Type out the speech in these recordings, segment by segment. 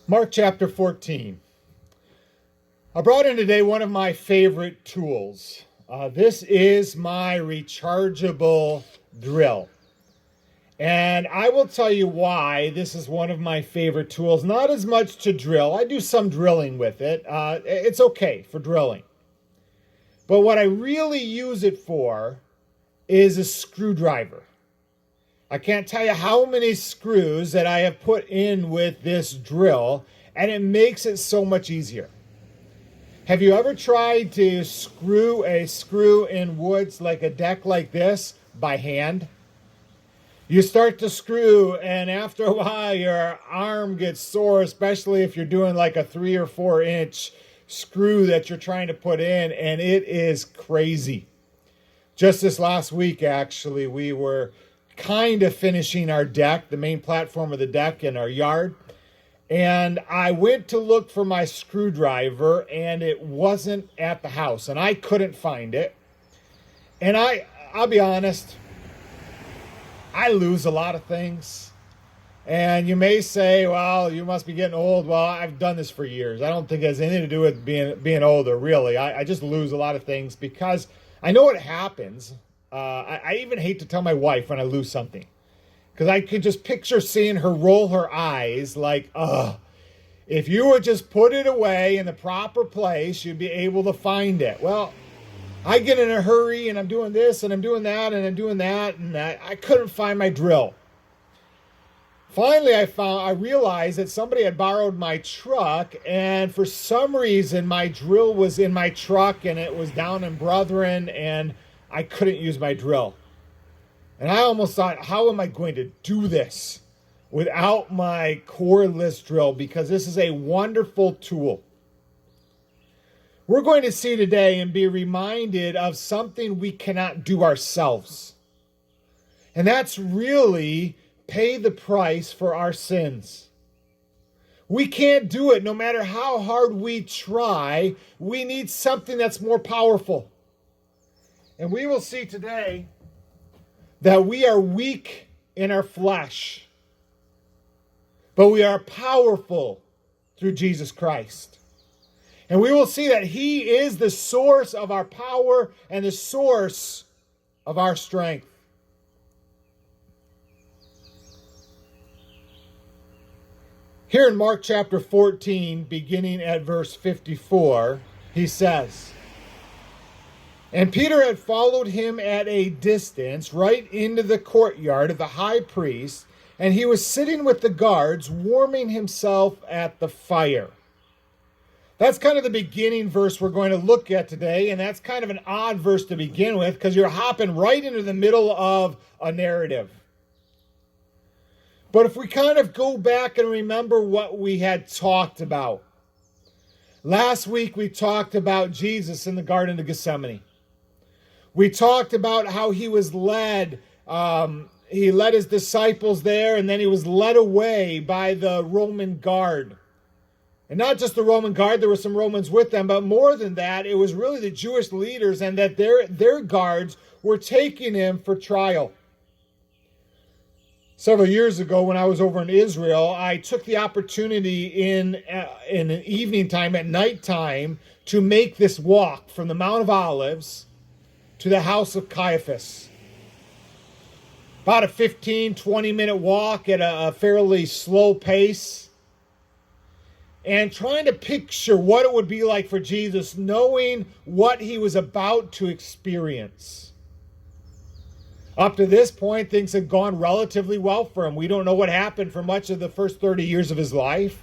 Mark chapter 14. I brought in today one of my favorite tools. This is my rechargeable drill. And I will tell you why this is one of my favorite tools. Not as much to drill. I do some drilling with it. It's okay for drilling. But what I really use it for is a screwdriver. I can't tell you how many screws that I have put in with this drill, and it makes it so much easier. Have you ever tried to screw a screw in woods like a deck like this by hand? You start to screw, and after a while your arm gets sore, especially if you're doing like a 3 or 4 inch screw that you're trying to put in, and it is crazy. Just this last week, actually, we were kind of finishing our deck, the main platform of the deck in our yard. And I went to look for my screwdriver, and it wasn't at the house, and I couldn't find it. And I'll be honest, I lose a lot of things. And you may say, well, you must be getting old. Well, I've done this for years. I don't think it has anything to do with being older, really. I just lose a lot of things because I know what happens. I even hate to tell my wife when I lose something, because I could just picture seeing her roll her eyes like, if you would just put it away in the proper place, you'd be able to find it. Well, I get in a hurry, and I'm doing this, and I'm doing that, and I'm doing that, and I couldn't find my drill. Finally, I realized that somebody had borrowed my truck, and for some reason, my drill was in my truck, and it was down in Brethren, and I couldn't use my drill. And I almost thought, how am I going to do this without my cordless drill? Because this is a wonderful tool. We're going to see today and be reminded of something we cannot do ourselves. And that's really pay the price for our sins. We can't do it no matter how hard we try. We need something that's more powerful. And we will see today that we are weak in our flesh, but we are powerful through Jesus Christ. And we will see that He is the source of our power and the source of our strength. Here in Mark chapter 14, beginning at verse 54, he says, "And Peter had followed him at a distance, right into the courtyard of the high priest, and he was sitting with the guards, warming himself at the fire." That's kind of the beginning verse we're going to look at today, and that's kind of an odd verse to begin with, because you're hopping right into the middle of a narrative. But if we kind of go back and remember what we had talked about. Last week we talked about Jesus in the Garden of Gethsemane. We talked about how he was led. He led his disciples there, and then he was led away by the Roman guard. And not just the Roman guard, there were some Romans with them, but more than that, it was really the Jewish leaders, and that their guards were taking him for trial. Several years ago, when I was over in Israel, I took the opportunity in an evening time, at nighttime, to make this walk from the Mount of Olives to the house of Caiaphas. About a 15, 20-minute walk at a fairly slow pace. And trying to picture what it would be like for Jesus, knowing what he was about to experience. Up to this point, things had gone relatively well for him. We don't know what happened for much of the first 30 years of his life.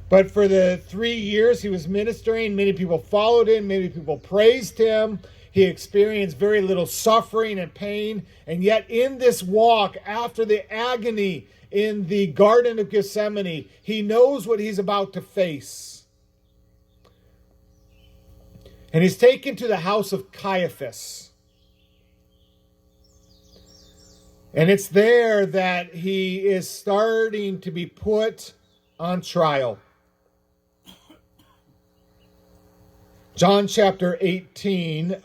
But for the 3 years he was ministering, many people followed him, many people praised him. He experienced very little suffering and pain. And yet in this walk, after the agony in the Garden of Gethsemane, he knows what he's about to face. And he's taken to the house of Caiaphas. And it's there that he is starting to be put on trial. John chapter 18.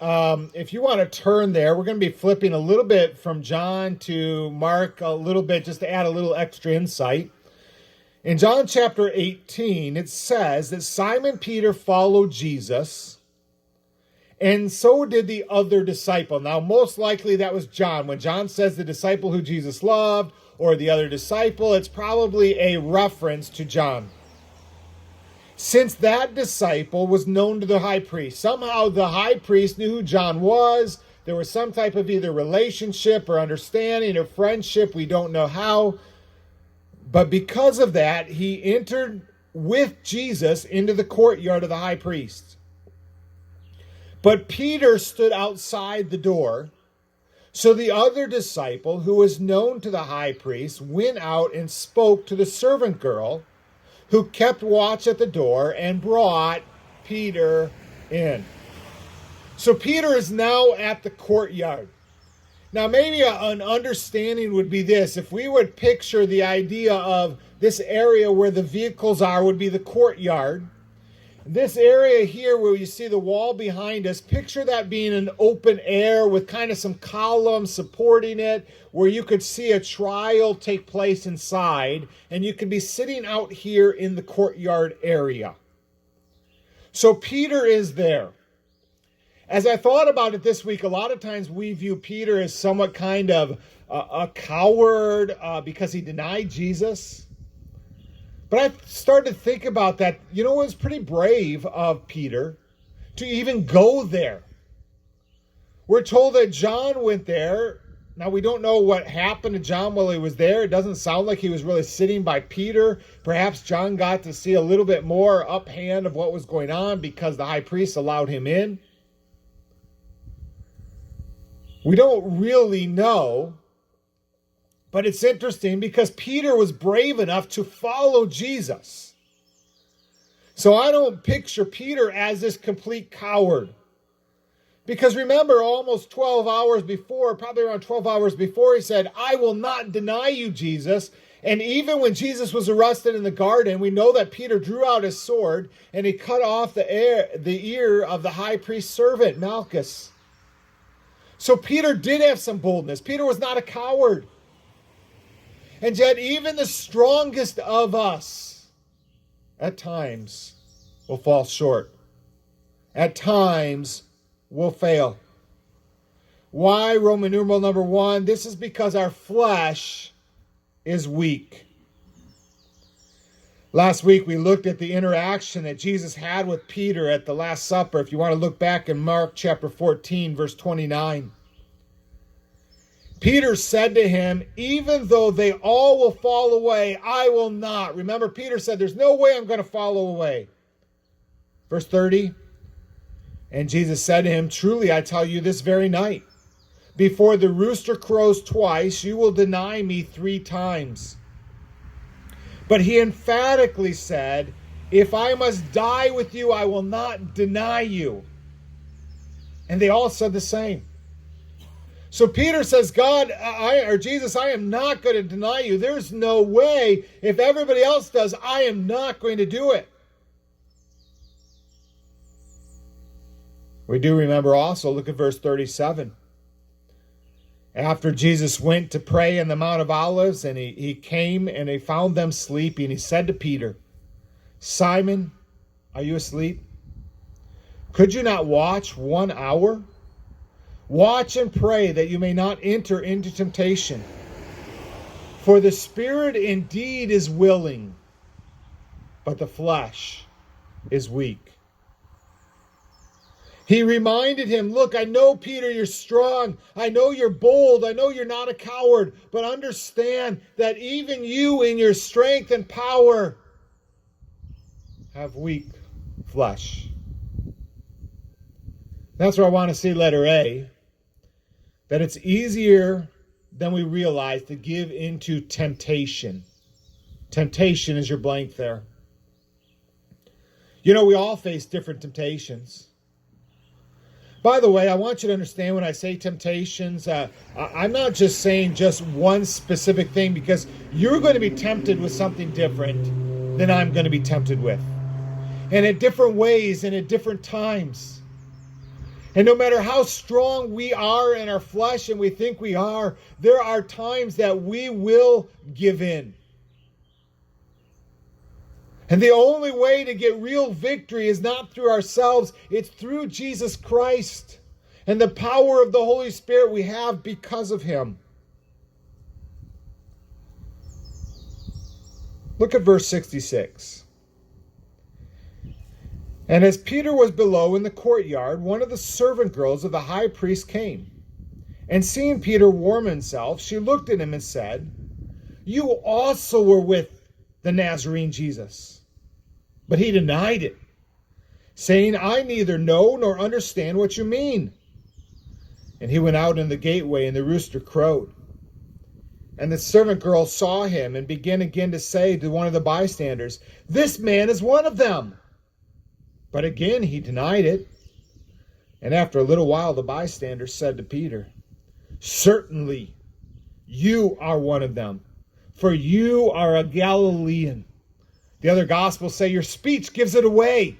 If you want to turn there, we're going to be flipping a little bit from John to Mark a little bit just to add a little extra insight. In John chapter 18, it says that Simon Peter followed Jesus, and so did the other disciple. Now, most likely that was John. When John says the disciple who Jesus loved or the other disciple, it's probably a reference to John. Since that disciple was known to the high priest, somehow the high priest knew who John was. There was some type of either relationship or understanding or friendship. We don't know how. But because of that, he entered with Jesus into the courtyard of the high priest. But Peter stood outside the door. So the other disciple, who was known to the high priest, went out and spoke to the servant girl who kept watch at the door and brought Peter in. So Peter is now at the courtyard. Now maybe an understanding would be this. If we would picture the idea of this area where the vehicles are would be the courtyard. This area here where you see the wall behind us, picture that being an open air with kind of some columns supporting it, where you could see a trial take place inside, and you could be sitting out here in the courtyard area. So Peter is there. As I thought about it this week, a lot of times we view Peter as somewhat kind of a coward because he denied Jesus. But I started to think about that. You know, it was pretty brave of Peter to even go there. We're told that John went there. Now, we don't know what happened to John while he was there. It doesn't sound like he was really sitting by Peter. Perhaps John got to see a little bit more uphand of what was going on because the high priest allowed him in. We don't really know. But it's interesting because Peter was brave enough to follow Jesus. So I don't picture Peter as this complete coward. Because remember, almost 12 hours before, probably around 12 hours before, he said, "I will not deny you, Jesus." And even when Jesus was arrested in the garden, we know that Peter drew out his sword and he cut off the ear of the high priest's servant, Malchus. So Peter did have some boldness. Peter was not a coward. And yet even the strongest of us at times will fall short. At times will fail. Why? Roman numeral number 1. This is because our flesh is weak. Last week we looked at the interaction that Jesus had with Peter at the Last Supper. If you want to look back in Mark chapter 14, verse 29. Peter said to him, "Even though they all will fall away, I will not." Remember, Peter said, "There's no way I'm going to fall away." Verse 30. And Jesus said to him, "Truly I tell you, this very night, before the rooster crows twice, you will deny me 3 times. But he emphatically said, "If I must die with you, I will not deny you." And they all said the same. So Peter says, Jesus, I am not going to deny you. There's no way. If everybody else does, I am not going to do it. We do remember also, look at verse 37. After Jesus went to pray in the Mount of Olives, and he came and he found them sleeping, he said to Peter, "Simon, are you asleep? Could you not watch 1 hour? Watch and pray that you may not enter into temptation. For the spirit indeed is willing, but the flesh is weak." He reminded him, "Look, I know, Peter, you're strong. I know you're bold. I know you're not a coward. But understand that even you in your strength and power have weak flesh." That's where I want to see letter A. That it's easier than we realize to give into temptation. Temptation is your blank there. You know, we all face different temptations. By the way, I want you to understand when I say temptations, I'm not just saying just one specific thing, because you're going to be tempted with something different than I'm going to be tempted with. And in different ways and at different times. And no matter how strong we are in our flesh and we think we are, there are times that we will give in. And the only way to get real victory is not through ourselves, it's through Jesus Christ and the power of the Holy Spirit we have because of him. Look at verse 66. And as Peter was below in the courtyard, one of the servant girls of the high priest came. And seeing Peter warm himself, she looked at him and said, "You also were with the Nazarene Jesus." But he denied it, saying, "I neither know nor understand what you mean." And he went out in the gateway, and the rooster crowed. And the servant girl saw him and began again to say to one of the bystanders, "This man is one of them." But again he denied it. And after a little while the bystanders said to Peter, "Certainly you are one of them, for you are a Galilean." The other Gospels say your speech gives it away.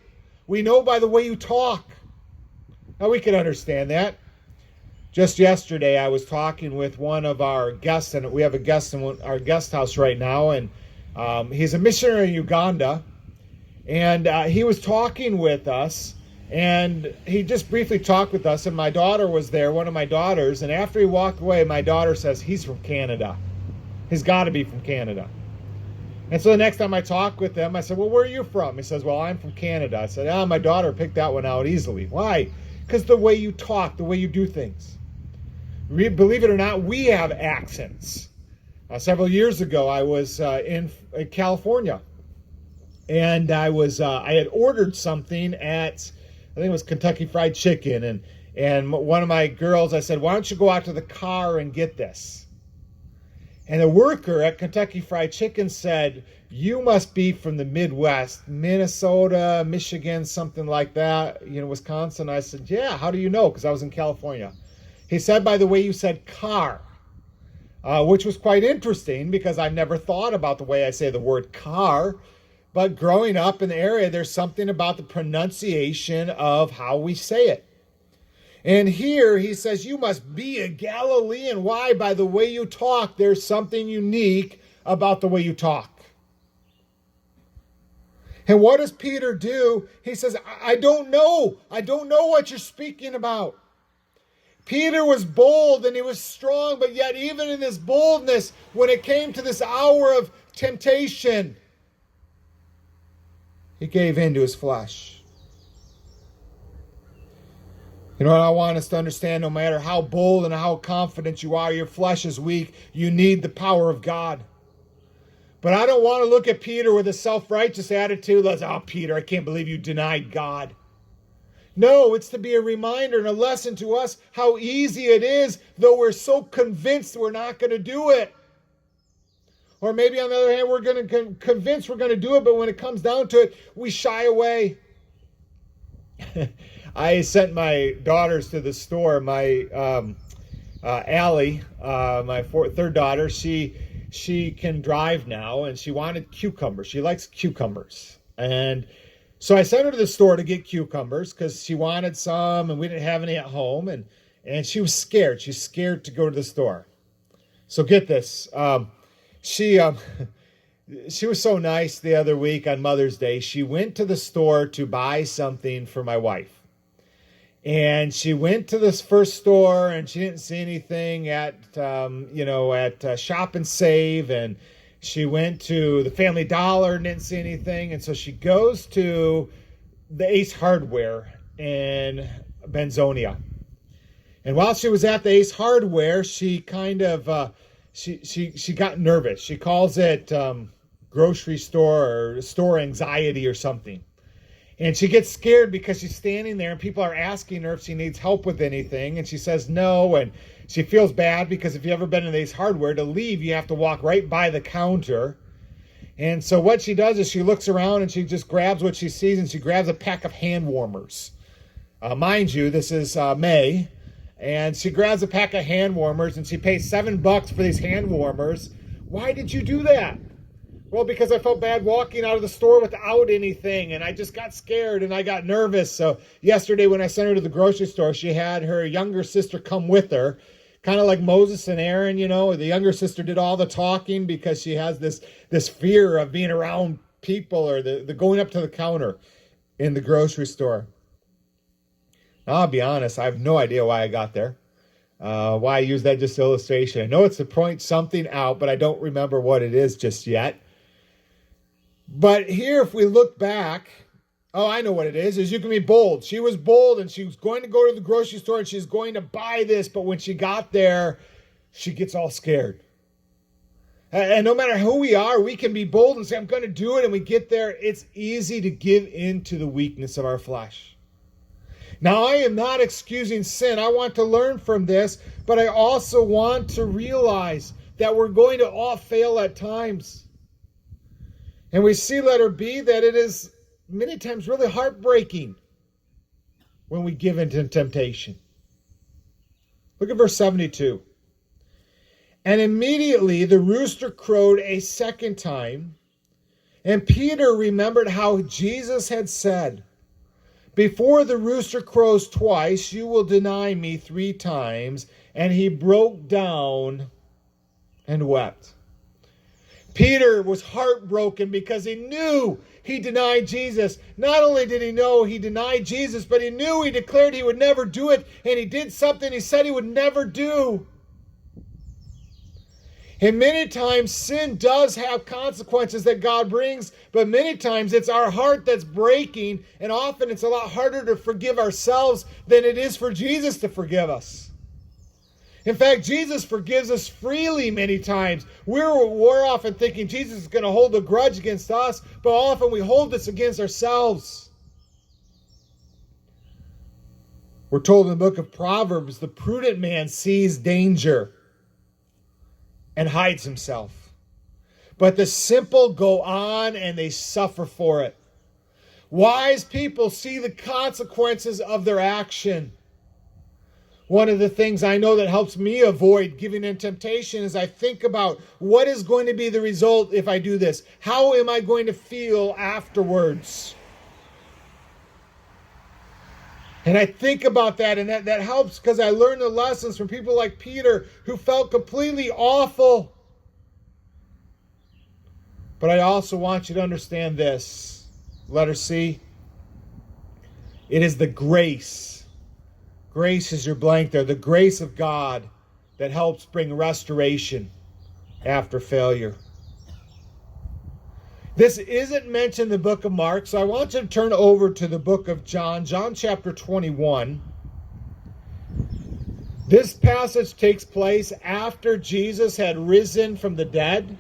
We know by the way you talk. Now we can understand that. Just yesterday, I was talking with one of our guests, and we have a guest in our guest house right now, and he's a missionary in Uganda, and he was talking with us, and he just briefly talked with us, and my daughter was there, one of my daughters, and after he walked away, my daughter says, "He's from Canada. He's got to be from Canada." And so the next time I talked with him, I said, "Well, where are you from?" He says, "Well, I'm from Canada." I said, "My daughter picked that one out easily." Why? Because the way you talk, the way you do things. Believe it or not, we have accents. Several years ago, I was in California, and I had ordered something at, I think it was Kentucky Fried Chicken, and one of my girls, I said, "Why don't you go out to the car and get this?" And the worker at Kentucky Fried Chicken said, "You must be from the Midwest, Minnesota, Michigan, something like that, Wisconsin." I said, "Yeah, how do you know?" Because I was in California. He said, "By the way you said car," which was quite interesting because I've never thought about the way I say the word car. But growing up in the area, there's something about the pronunciation of how we say it. And here he says, "You must be a Galilean." Why? By the way you talk. There's something unique about the way you talk. And what does Peter do? He says, I don't know. I don't know what you're speaking about." Peter was bold and he was strong, but yet even in his boldness, when it came to this hour of temptation, he gave in to his flesh. You know what I want us to understand? No matter how bold and how confident you are, your flesh is weak. You need the power of God. But I don't want to look at Peter with a self-righteous attitude. "Oh, Peter, I can't believe you denied God." No, it's to be a reminder and a lesson to us how easy it is, though we're so convinced we're not going to do it. Or maybe on the other hand, we're going to convince we're going to do it, but when it comes down to it, we shy away. I sent my daughters to the store. My Allie, my third daughter, she can drive now, and she wanted cucumbers. She likes cucumbers. And so I sent her to the store to get cucumbers because she wanted some, and we didn't have any at home. And she was scared. She's scared to go to the store. So get this. She was so nice the other week on Mother's Day. She went to the store to buy something for my wife. And she went to this first store, and she didn't see anything at Shop and Save, and she went to the Family Dollar and didn't see anything. And so she goes to the Ace Hardware in Benzonia. And while she was at the Ace Hardware, she kind of she got nervous. She calls it grocery store or store anxiety or something. And she gets scared because she's standing there and people are asking her if she needs help with anything. And she says no. And she feels bad because if you've ever been in Ace Hardware, to leave, you have to walk right by the counter. And so what she does is she looks around and she just grabs what she sees, and she grabs a pack of hand warmers. Mind you, this is May. And she grabs a pack of hand warmers and she pays $7 for these hand warmers. Why did you do that? Well, because I felt bad walking out of the store without anything, and I just got scared and I got nervous. So yesterday when I sent her to the grocery store, she had her younger sister come with her, kind of like Moses and Aaron, The younger sister did all the talking because she has this fear of being around people or the going up to the counter in the grocery store. Now, I'll be honest, I have no idea why I got there. Why I use that just illustration. I know it's to point something out, but I don't remember what it is just yet. But here, if we look back, I know what it is you can be bold. She was bold and she was going to go to the grocery store and she's going to buy this. But when she got there, she gets all scared. And no matter who we are, we can be bold and say, I'm going to do it. And we get there. It's easy to give in to the weakness of our flesh. Now, I am not excusing sin. I want to learn from this. But I also want to realize that we're going to all fail at times. And we see, letter B, that it is many times really heartbreaking when we give into temptation. Look at verse 72. And immediately the rooster crowed a second time, and Peter remembered how Jesus had said, before the rooster crows twice, you will deny me 3 times. And he broke down and wept. Peter was heartbroken because he knew he denied Jesus. Not only did he know he denied Jesus, but he knew he declared he would never do it, and he did something he said he would never do. And many times sin does have consequences that God brings, but many times it's our heart that's breaking, and often it's a lot harder to forgive ourselves than it is for Jesus to forgive us. In fact, Jesus forgives us freely many times. We're often thinking Jesus is going to hold a grudge against us, but often we hold this against ourselves. We're told in the book of Proverbs, the prudent man sees danger and hides himself. But the simple go on and they suffer for it. Wise people see the consequences of their action. One of the things I know that helps me avoid giving in temptation is I think about what is going to be the result if I do this. How am I going to feel afterwards? And I think about that, and that helps because I learned the lessons from people like Peter who felt completely awful. But I also want you to understand this. Letter C. It is the grace. Grace is your blank there. The grace of God that helps bring restoration after failure. This isn't mentioned in the book of Mark, so I want you to turn over to the book of John, John chapter 21. This passage takes place after Jesus had risen from the dead.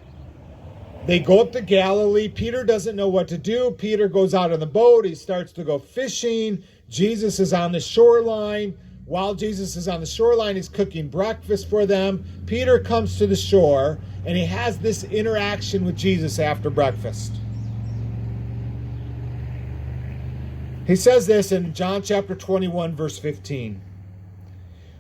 They go up to Galilee. Peter doesn't know what to do. Peter goes out on the boat. He starts to go fishing. Jesus is on the shoreline. While Jesus is on the shoreline, he's cooking breakfast for them. Peter comes to the shore, and he has this interaction with Jesus after breakfast. He says this in John chapter 21, verse 15.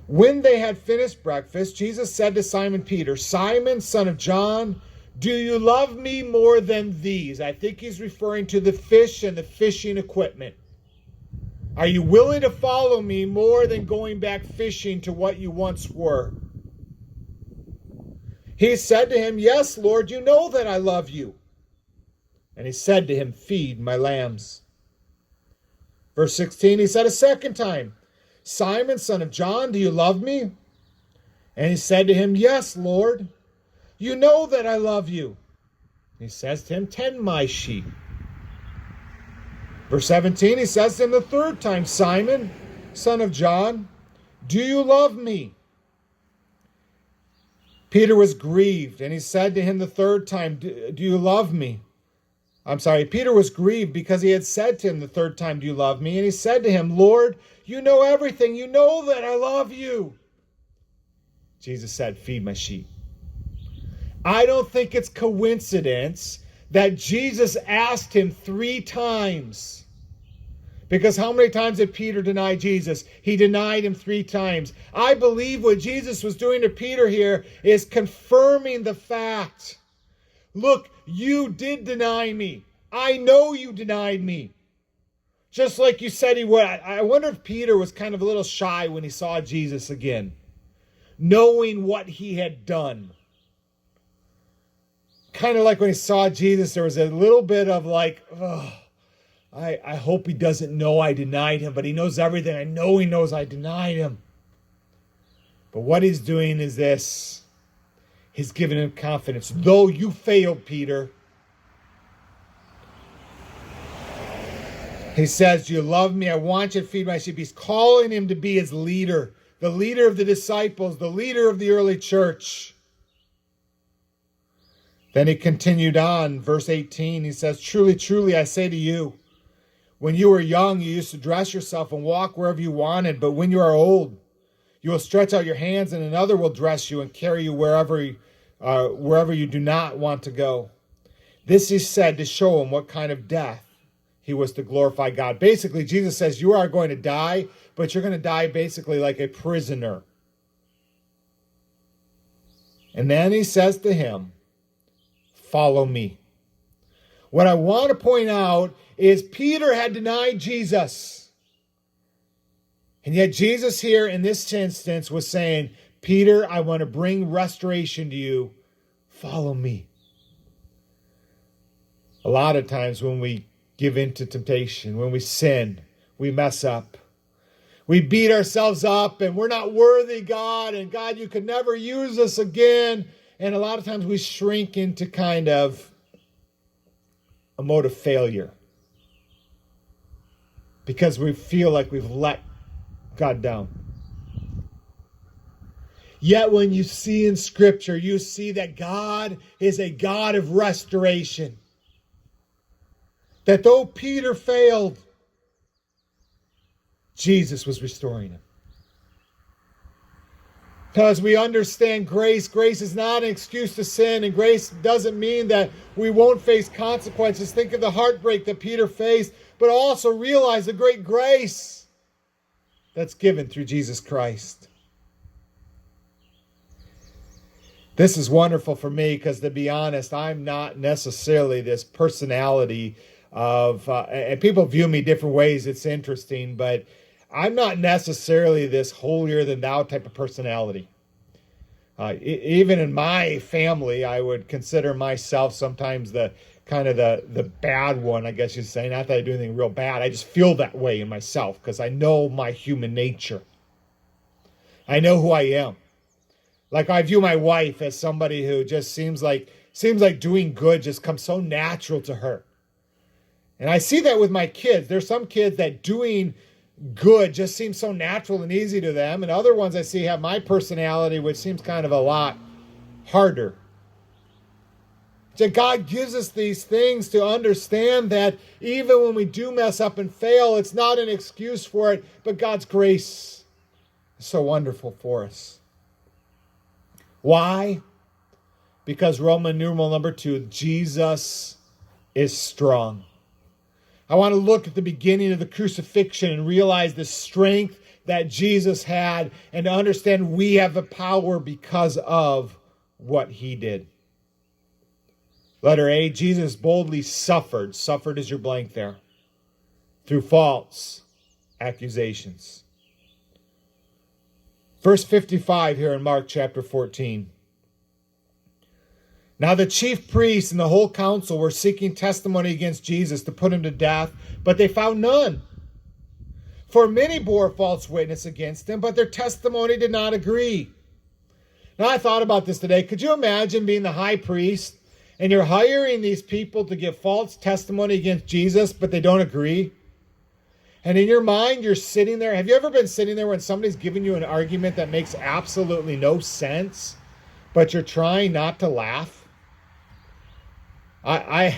When they had finished breakfast, Jesus said to Simon Peter, Simon, son of John, do you love me more than these? I think he's referring to the fish and the fishing equipment. Are you willing to follow me more than going back fishing to what you once were? He said to him, yes, Lord, you know that I love you. And he said to him, feed my lambs. Verse 16, he said a second time, Simon, son of John, do you love me? And he said to him, yes, Lord, you know that I love you. He says to him, tend my sheep. Verse 17, he says to him the third time, Simon, son of John, do you love me? Peter was grieved, and he said to him the third time, do you love me? Peter was grieved because he had said to him the third time, do you love me? And he said to him, Lord, you know everything. You know that I love you. Jesus said, feed my sheep. I don't think it's coincidence that Jesus asked him 3 times. Because how many times did Peter deny Jesus? He denied him 3 times. I believe what Jesus was doing to Peter here is confirming the fact. Look, you did deny me. I know you denied me. Just like you said he would. I wonder if Peter was kind of a little shy when he saw Jesus again, knowing what he had done. kind of like when he saw Jesus, there was a little bit of like, oh, I hope he doesn't know I denied him, but he knows everything. I know he knows I denied him. But what he's doing is this. He's giving him confidence. Though you failed, Peter, he says, you love me. I want you to feed my sheep. He's calling him to be his leader, the leader of the disciples, the leader of the early church. Then he continued on, verse 18. He says, truly, truly, I say to you, when you were young, you used to dress yourself and walk wherever you wanted. But when you are old, you will stretch out your hands and another will dress you and carry you wherever you do not want to go. This he said to show him what kind of death he was to glorify God. Basically, Jesus says, you are going to die, but you're going to die basically like a prisoner. And then he says to him, follow me. What I want to point out is Peter had denied Jesus. And yet Jesus here in this instance was saying, Peter, I want to bring restoration to you. Follow me. A lot of times when we give in to temptation, when we sin, we mess up. We beat ourselves up and we're not worthy, God, and God, you could never use us again. And a lot of times we shrink into kind of a mode of failure because we feel like we've let God down. Yet when you see in Scripture, you see that God is a God of restoration. That though Peter failed, Jesus was restoring him. Because we understand grace. Grace is not an excuse to sin, and grace doesn't mean that we won't face consequences. Think of the heartbreak that Peter faced, but also realize the great grace that's given through Jesus Christ. This is wonderful for me because, to be honest, I'm not necessarily this personality of, and people view me different ways. It's interesting, but I'm not necessarily this holier than thou type of personality. Even in my family, I would consider myself sometimes the kind of the bad one, I guess you'd say. Not that I do anything real bad. I just feel that way in myself because I know my human nature. I know who I am. Like I view my wife as somebody who just seems like doing good just comes so natural to her. And I see that with my kids. There's some kids that doing good just seems so natural and easy to them. And other ones I see have my personality, which seems kind of a lot harder. So God gives us these things to understand that even when we do mess up and fail, it's not an excuse for it, but God's grace is so wonderful for us. Why? Because Roman numeral number 2, Jesus is strong. I want to look at the beginning of the crucifixion and realize the strength that Jesus had and to understand we have the power because of what he did. Letter A, Jesus boldly suffered. Suffered is your blank there. Through false accusations. Verse 55 here in Mark chapter 14. Now the chief priests and the whole council were seeking testimony against Jesus to put him to death, but they found none. For many bore false witness against him, but their testimony did not agree. Now I thought about this today. Could you imagine being the high priest and you're hiring these people to give false testimony against Jesus, but they don't agree? And in your mind, you're sitting there. Have you ever been sitting there when somebody's giving you an argument that makes absolutely no sense, but you're trying not to laugh? I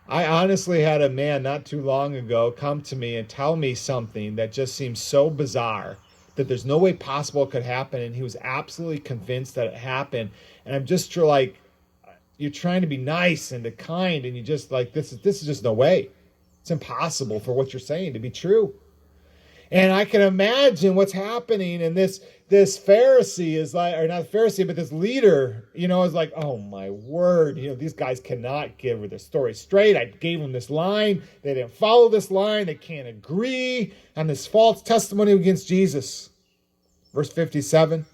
honestly had a man not too long ago come to me and tell me something that just seems so bizarre that there's no way possible it could happen, and he was absolutely convinced that it happened. And I'm just like, you're trying to be nice and kind, and you just like, this is just no way. It's impossible for what you're saying to be true. And I can imagine what's happening, and this Pharisee is like, or not Pharisee, but this leader, is like, oh my word, these guys cannot give their story straight. I gave them this line. They didn't follow this line. They can't agree on this false testimony against Jesus. Verse 57.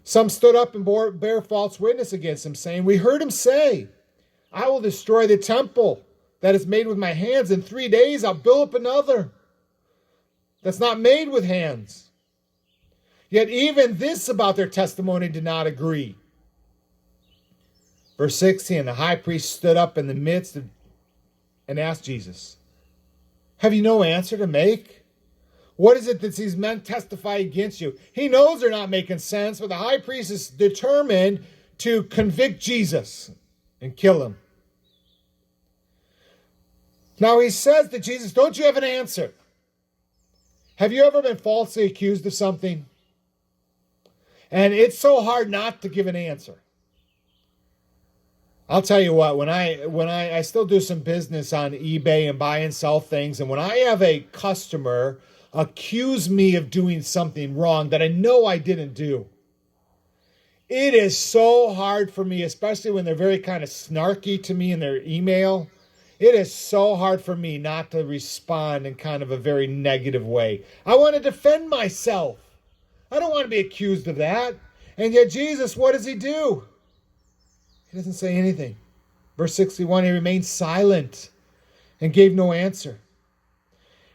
Some stood up and bare false witness against him, saying, "We heard him say, 'I will destroy the temple that is made with my hands. In 3 days I'll build up another that's not made with hands.' Yet even this about their testimony did not agree." Verse 16, the high priest stood up in the midst and asked Jesus, "Have you no answer to make? What is it that these men testify against you?" He knows they're not making sense, but the high priest is determined to convict Jesus and kill him. Now he says to Jesus, "Don't you have an answer? Have you ever been falsely accused of something? And it's so hard not to give an answer." I'll tell you what, when I still do some business on eBay and buy and sell things, and when I have a customer accuse me of doing something wrong that I know I didn't do, it is so hard for me, especially when they're very kind of snarky to me in their email. It is so hard for me not to respond in kind of a very negative way. I want to defend myself. I don't want to be accused of that. And yet Jesus, what does he do? He doesn't say anything. Verse 61, he remained silent and gave no answer.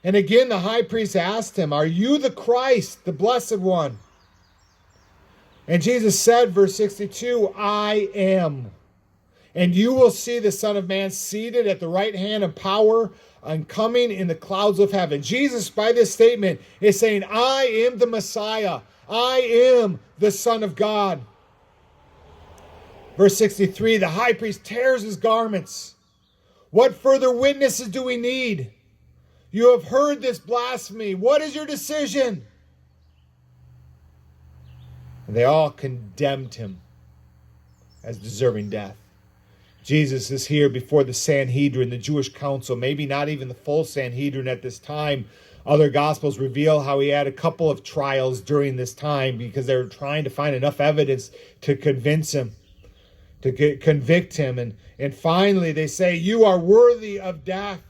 And again, the high priest asked him, "Are you the Christ, the blessed one?" And Jesus said, verse 62, "I am. And you will see the Son of Man seated at the right hand of power and coming in the clouds of heaven." Jesus, by this statement, is saying, I am the Messiah. I am the Son of God. Verse 63, the high priest tears his garments. "What further witnesses do we need? You have heard this blasphemy. What is your decision?" And they all condemned him as deserving death. Jesus is here before the Sanhedrin, the Jewish council, maybe not even the full Sanhedrin at this time. Other Gospels reveal how he had a couple of trials during this time because they were trying to find enough evidence to convince him, to convict him. And finally they say, "You are worthy of death."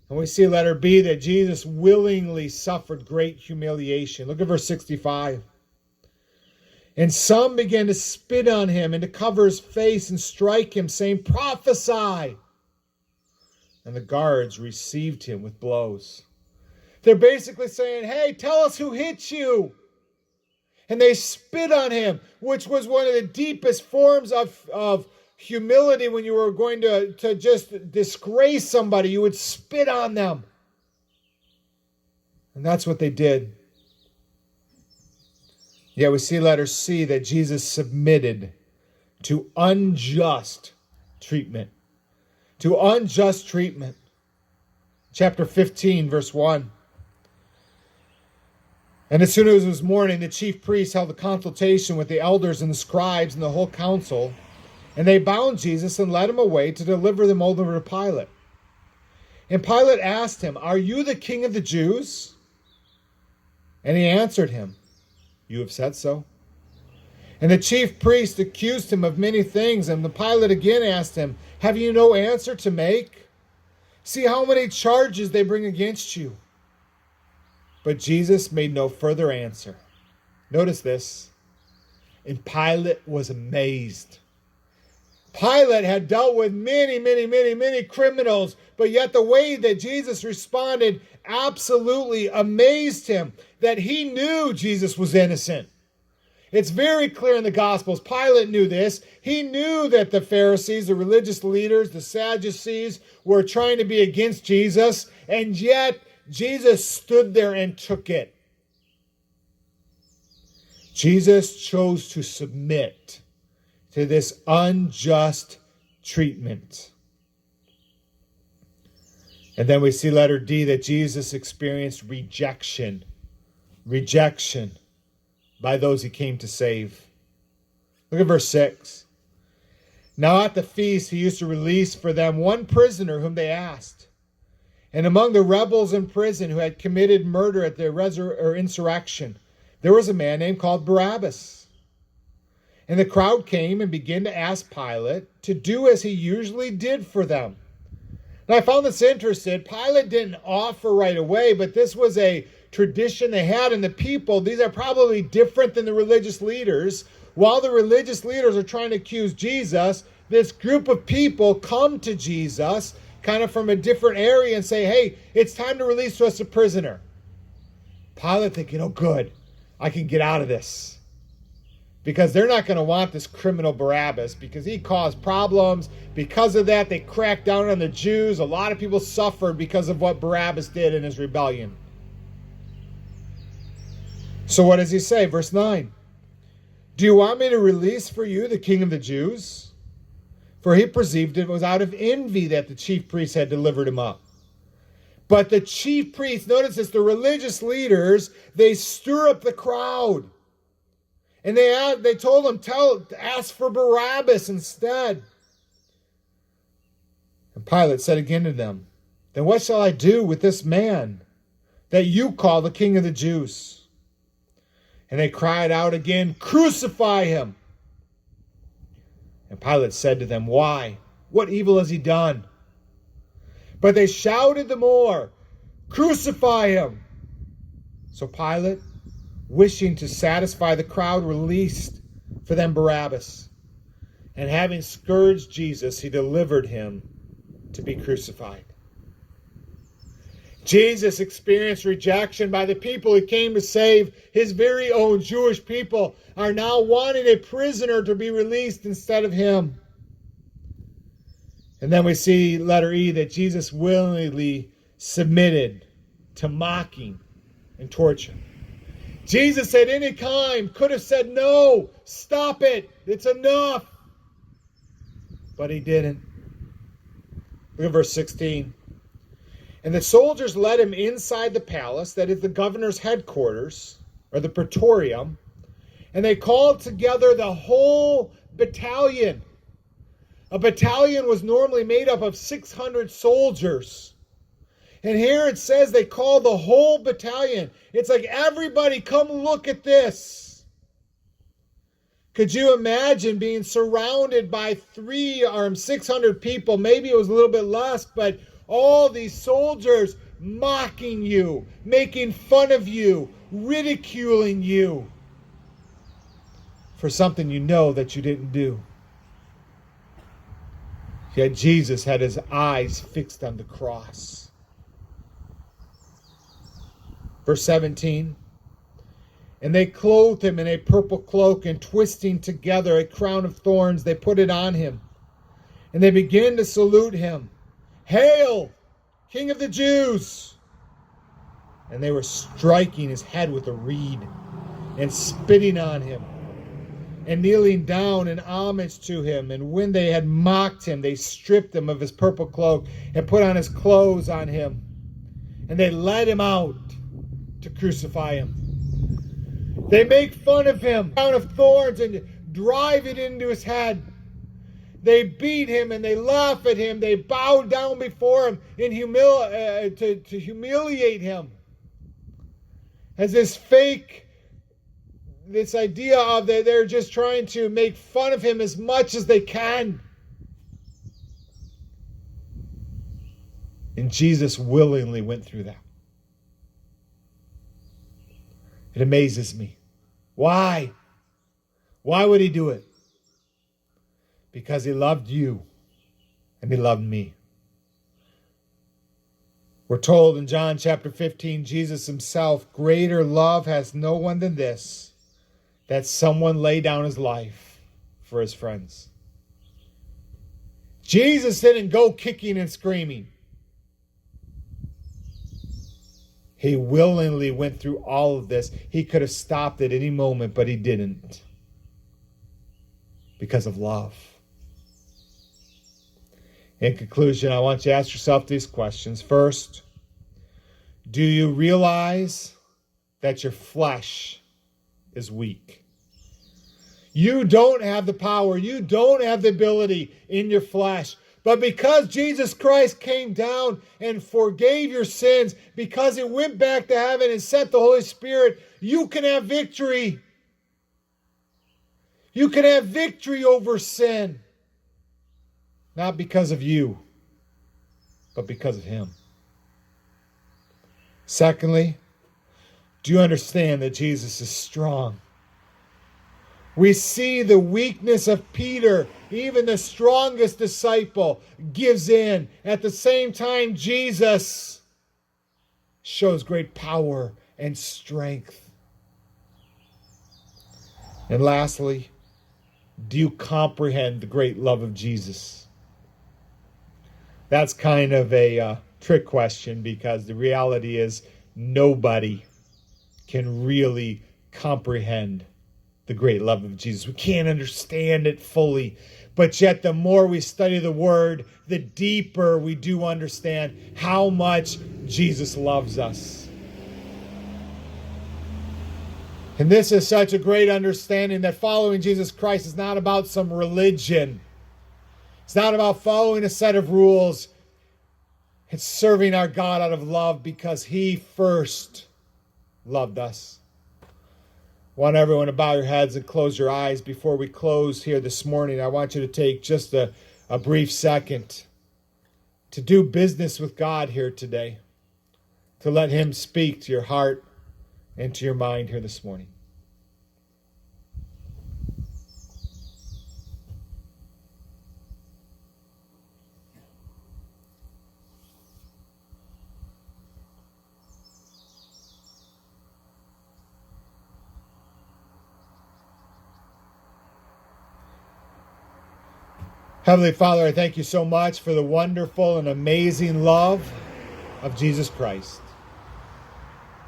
And we see letter B that Jesus willingly suffered great humiliation. Look at verse 65. "And some began to spit on him and to cover his face and strike him, saying, 'Prophesy.' And the guards received him with blows." They're basically saying, "Hey, tell us who hit you." And they spit on him, which was one of the deepest forms of humility. When you were going to just disgrace somebody, you would spit on them. And that's what they did. Yet we see letter C that Jesus submitted to unjust treatment. To unjust treatment. Chapter 15, verse 1. "And as soon as it was morning, the chief priests held a consultation with the elders and the scribes and the whole council, and they bound Jesus and led him away to deliver them over to Pilate. And Pilate asked him, 'Are you the king of the Jews?' And he answered him, 'You have said so.' And the chief priest accused him of many things, and the Pilate again asked him, 'Have you no answer to make? See how many charges they bring against you.' But Jesus made no further answer." Notice this. And Pilate was amazed. Pilate had dealt with many criminals, but yet the way that Jesus responded absolutely amazed him, that he knew Jesus was innocent. It's very clear in the Gospels. Pilate knew this. He knew that the Pharisees, the religious leaders, the Sadducees were trying to be against Jesus, and yet Jesus stood there and took it. Jesus chose to submit to this unjust treatment. And then we see letter D that Jesus experienced rejection. Rejection by those he came to save. Look at verse 6. "Now at the feast he used to release for them one prisoner whom they asked. And among the rebels in prison who had committed murder at the insurrection, there was a man named called Barabbas. And the crowd came and began to ask Pilate to do as he usually did for them." Now I found this interesting. Pilate didn't offer right away, but this was a tradition they had in the people, these are probably different than the religious leaders. While the religious leaders are trying to accuse Jesus, this group of people come to Jesus kind of from a different area and say, hey, it's time to release to us a prisoner. Pilate thinking, oh good, I can get out of this. Because they're not going to want this criminal Barabbas because he caused problems. Because of that, they cracked down on the Jews. A lot of people suffered because of what Barabbas did in his rebellion. So what does he say? Verse 9. Do you want me to release for you the king of the Jews? For he perceived it was out of envy that the chief priests had delivered him up. But the chief priests, notice this, the religious leaders, they stir up the crowd. And they told him, ask for Barabbas instead. And Pilate said again to them, then what shall I do with this man that you call the king of the Jews? And they cried out again, crucify him. And Pilate said to them, why? What evil has he done? But they shouted the more, crucify him. So Pilate, wishing to satisfy the crowd, released for them Barabbas. And having scourged Jesus, he delivered him to be crucified. Jesus experienced rejection by the people he came to save. His very own Jewish people are now wanting a prisoner to be released instead of him. And then we see, letter E, that Jesus willingly submitted to mocking and torture. Jesus at any time could have said, no, stop it, it's enough. But he didn't. Look at verse 16. And the soldiers led him inside the palace, that is the governor's headquarters, or the praetorium, and they called together the whole battalion. A battalion was normally made up of 600 soldiers. And here it says they called the whole battalion. It's like, everybody come look at this. Could you imagine being surrounded by 600 people? Maybe it was a little bit less, but all these soldiers mocking you, making fun of you, ridiculing you for something you know that you didn't do. Yet Jesus had his eyes fixed on the cross. Verse 17. And they clothed him in a purple cloak, and twisting together a crown of thorns, they put it on him. And they began to salute him. Hail, King of the Jews! And they were striking his head with a reed and spitting on him and kneeling down in homage to him. And when they had mocked him, they stripped him of his purple cloak and put on his clothes on him. And they led him out to crucify him. They make fun of him, crown of thorns, and drive it into his head. They beat him and they laugh at him. They bow down before him in to humiliate him. As this idea of that they're just trying to make fun of him as much as they can. And Jesus willingly went through that. It amazes me. Why? Why would he do it? Because he loved you and he loved me. We're told in John chapter 15, Jesus himself, greater love has no one than this, that someone lay down his life for his friends. Jesus didn't go kicking and screaming. He willingly went through all of this. He could have stopped at any moment, but he didn't. Because of love. In conclusion, I want you to ask yourself these questions. First, do you realize that your flesh is weak? You don't have the power. You don't have the ability in your flesh. But because Jesus Christ came down and forgave your sins, because he went back to heaven and sent the Holy Spirit, you can have victory. You can have victory over sin. Not because of you, but because of him. Secondly, Do you understand that Jesus is strong? We see the weakness of Peter. Even the strongest disciple gives in. At the same time, Jesus shows great power and strength. And lastly, do you comprehend the great love of Jesus? That's kind of a trick question, because the reality is nobody can really comprehend the great love of Jesus. We can't understand it fully, but yet the more we study the Word, the deeper we do understand how much Jesus loves us. And this is such a great understanding that following Jesus Christ is not about some religion. It's not about following a set of rules. It's serving our God out of love because He first loved us. I want everyone to bow your heads and close your eyes. Before we close here this morning, I want you to take just a brief second to do business with God here today, to let Him speak to your heart and to your mind here this morning. Heavenly Father, I thank you so much for the wonderful and amazing love of Jesus Christ.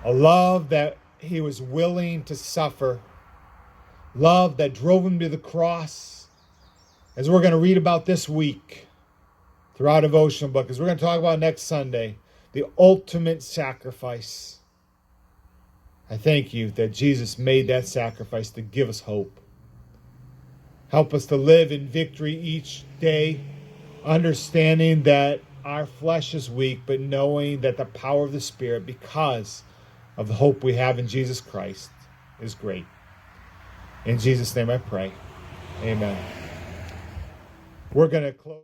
A love that He was willing to suffer. Love that drove Him to the cross. As we're going to read about this week through our devotional book, as we're going to talk about next Sunday, the ultimate sacrifice. I thank you that Jesus made that sacrifice to give us hope. Help us to live in victory each day, understanding that our flesh is weak, but knowing that the power of the Spirit, because of the hope we have in Jesus Christ, is great. In Jesus' name I pray. Amen. We're going to close.